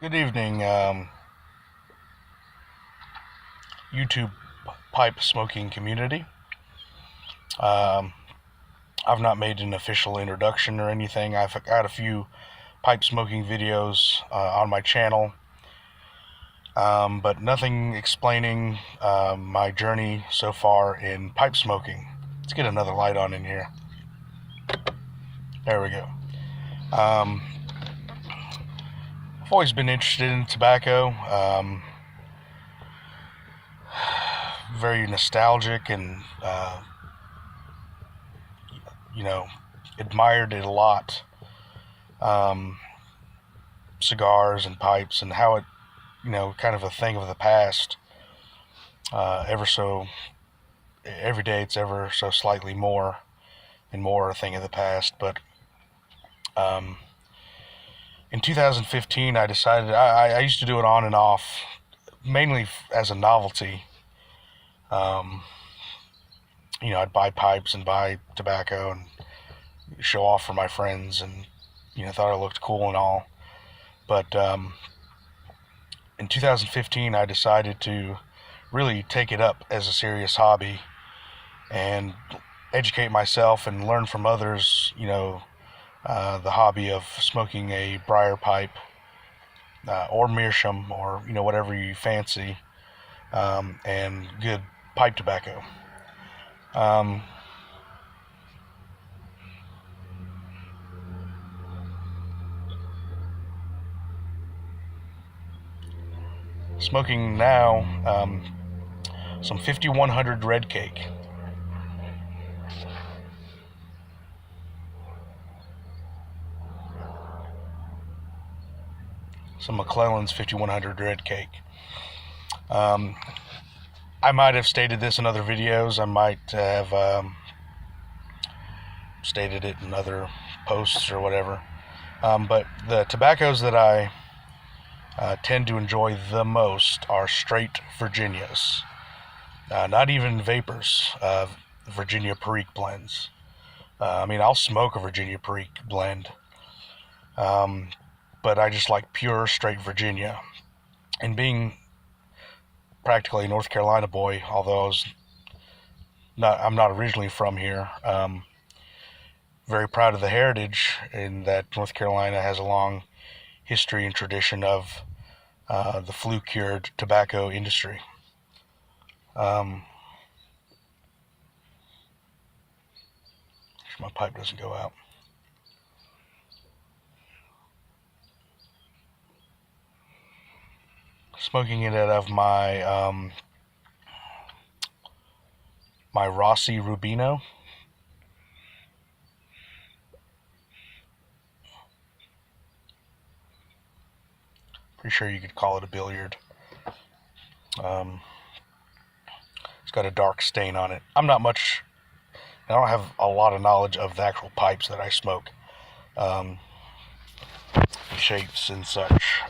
Good evening, YouTube pipe smoking community. Um, I've not made an official introduction or anything. I've got a few pipe smoking videos on my channel, but nothing explaining my journey so far in pipe smoking. Let's get another light on in here. There we go. I've always been interested in tobacco. Very nostalgic and you know, admired it a lot. Um, Cigars and pipes and how it, kind of a thing of the past. Ever so, every day it's ever so slightly more and more a thing of the past. But um, in 2015, I decided I used to do it on and off, mainly as a novelty. Um, I'd buy pipes and buy tobacco and show off for my friends, and thought I looked cool and all. But in 2015, I decided to really take it up as a serious hobby and educate myself and learn from others, the hobby of smoking a briar pipe or meerschaum or, whatever you fancy, and good pipe tobacco. Smoking now some 5100 red cake. Some McClellan's 5100 red cake. I might have stated this in other videos. I might have stated it in other posts or whatever. But the tobaccos that I tend to enjoy the most are straight Virginias. Not even vapors. Virginia Perique blends. I'll smoke a Virginia Perique blend. But I just like pure straight Virginia. And being practically a North Carolina boy, although I'm not originally from here, very proud of the heritage in that North Carolina has a long history and tradition of the flue-cured tobacco industry. My pipe doesn't go out. Smoking it out of my my Rossi Rubino. Pretty sure you could call it a billiard. It's got a dark stain on it. I don't have a lot of knowledge of the actual pipes that I smoke. Shapes and such.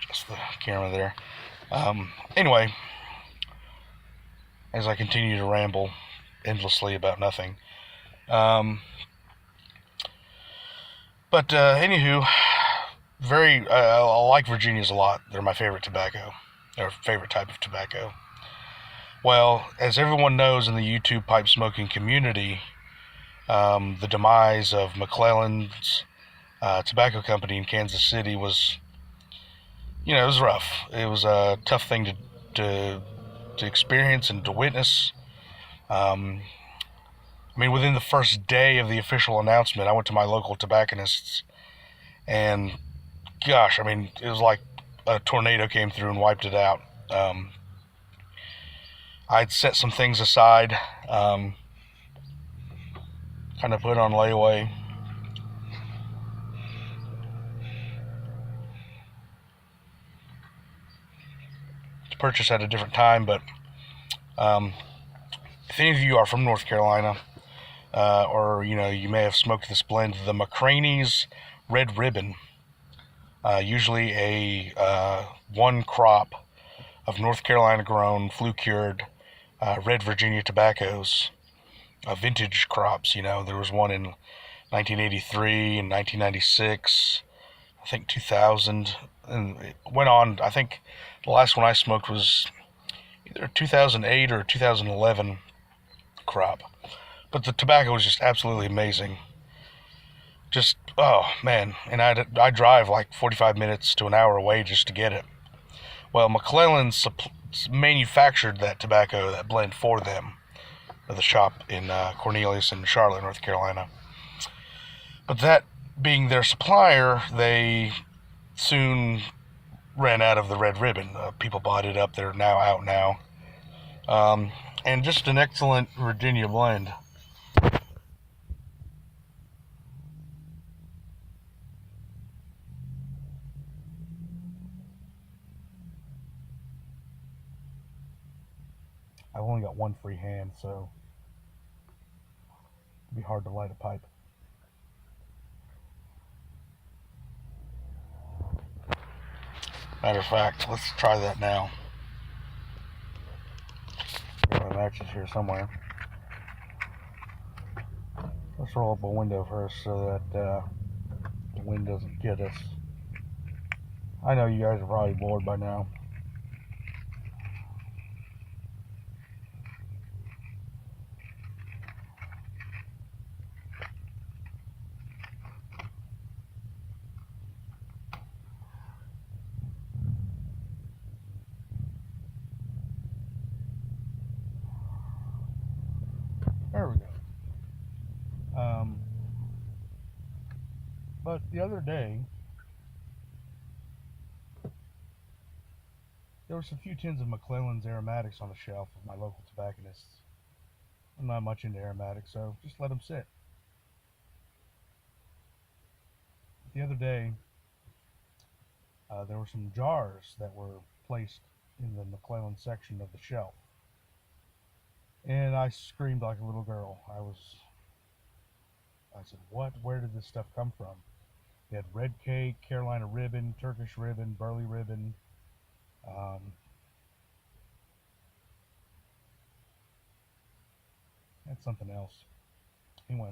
Just the camera there. Anyway, as I continue to ramble endlessly about nothing. Anywho, I like Virginias a lot. They're my favorite tobacco, or favorite type of tobacco. Well, as everyone knows in the YouTube pipe smoking community, the demise of McClellan's tobacco company in Kansas City was, it was rough. It was a tough thing to experience and to witness. Within the first day of the official announcement, I went to my local tobacconists, and gosh, it was like a tornado came through and wiped it out. I'd set some things aside, kind of put on layaway. To purchase at a different time, but if any of you are from North Carolina, or you may have smoked this blend, the McCraney's Red Ribbon, usually a one crop of North Carolina grown flue-cured red Virginia tobaccos, vintage crops. There was one in 1983 and 1996, I think 2000, and it went on. I think the last one I smoked was either 2008 or 2011 crop. But the tobacco was just absolutely amazing. Just, oh man, and I drive like 45 minutes to an hour away just to get it. Well, McClellan's manufactured that tobacco, that blend for them, at the shop in Cornelius in Charlotte, North Carolina. But that being their supplier, they soon ran out of the red ribbon. People bought it up. They're now out now. And just an excellent Virginia blend. I've only got one free hand, so it'd be hard to light a pipe. Matter of fact, let's try that now. Got my matches here somewhere. Let's roll up a window first so that the wind doesn't get us. I know you guys are probably bored by now. There we go. But the other day, there was a few tins of McClellan's aromatics on the shelf of my local tobacconists. I'm not much into aromatics, so just let them sit. The other day, there were some jars that were placed in the McClellan section of the shelf. And I screamed like a little girl. I said, what? Where did this stuff come from? They had red cake, Carolina ribbon, Turkish ribbon, burley ribbon, and something else. Anyway,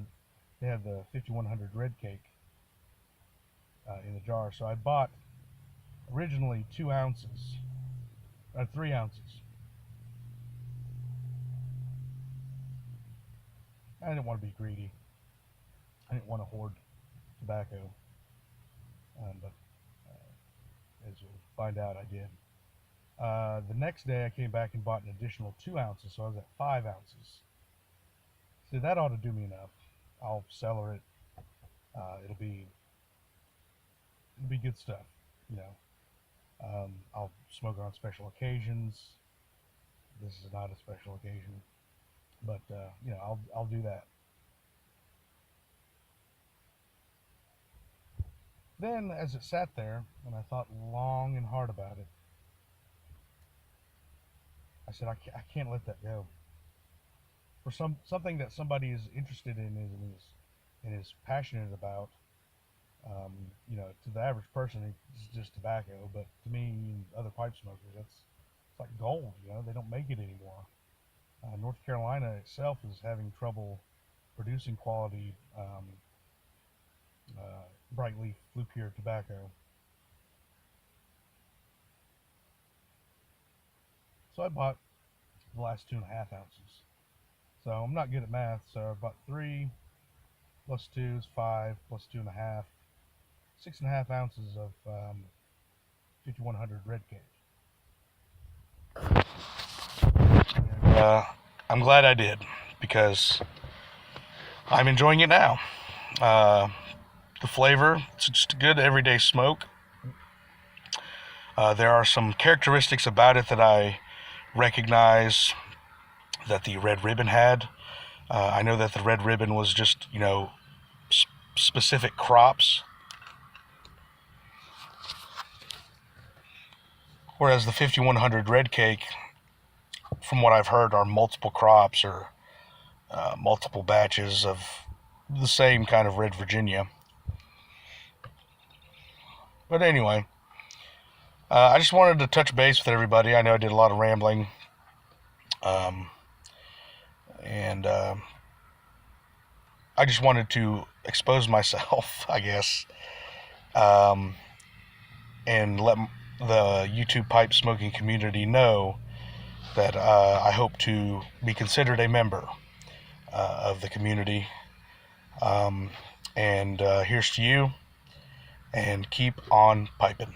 they had the 5100 red cake in the jar. So I bought originally 2 ounces, 3 ounces. I didn't want to be greedy. I didn't want to hoard tobacco, but as you'll find out, I did. The next day I came back and bought an additional 2 ounces, so I was at 5 ounces. See, that ought to do me enough. I'll cellar it. It'll be good stuff, you know. I'll smoke it on special occasions. This is not a special occasion, but you know, I'll do that. Then, as it sat there, and I thought long and hard about it, I said, I can't let that go. For something that somebody is interested in and is passionate about, you know, to the average person, it's just tobacco. But to me and other pipe smokers, it's like gold. You know, they don't make it anymore. North Carolina itself is having trouble producing quality bright leaf flue pure tobacco. So I bought the last 2.5 ounces. So I'm not good at math, so I bought 3 plus 2 is 5 plus 2.5, 6.5 ounces of 5100 red cake. And, I'm glad I did, because I'm enjoying it now. The flavor, it's just a good everyday smoke. There are some characteristics about it that I recognize that the red ribbon had. I know that the red ribbon was just, you know, specific crops, whereas the 5100 red cake, from what I've heard, are multiple crops or multiple batches of the same kind of red Virginia. But anyway, I just wanted to touch base with everybody. I know I did a lot of rambling, and I just wanted to expose myself, I guess. and let the YouTube pipe smoking community know that I hope to be considered a member of the community. And here's to you, and keep on piping.